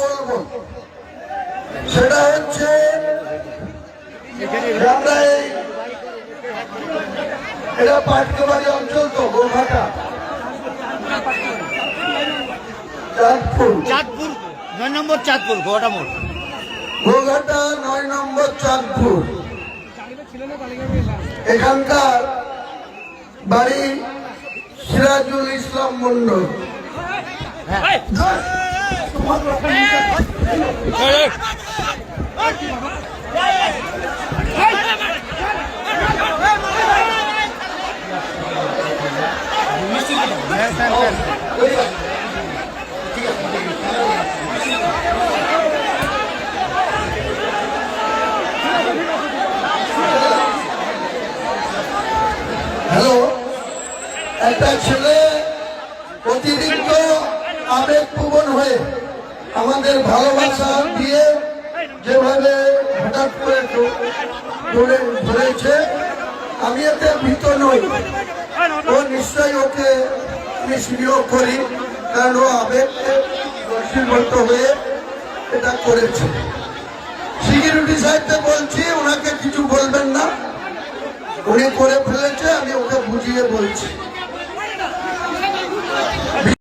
বলবো সেটা হচ্ছে এটা পাটকাবাড়ি অঞ্চল তো গোঘাটা চাঁদপুর 9 নম্বর চাঁদপুর গোঘাটা মোড় গোঘাটা 9 নম্বর চাঁদপুর। এখানকার বাড়ি সিরাজুল ইসলাম মন্ডল। হ্যালো, একটা ছেলে অতিরিক্ত আবেগপ্রবণ হয়ে আমাদের ভালোবাসা দিয়ে যেভাবে হঠাৎ করে ধরেছে, আমি এতে ভীত নই। ও নিশ্চয়ই ওকে নিষ্ক্রিয় করি, কারণ ও আবেগকে বশীভূত হয়ে এটা করেছে। সিকিউরিটি সাহেবকে বলছি ওনাকে কিছু বলবেন না, উনি করে ফেলেছে, আমি ওকে বুঝিয়ে বলছি।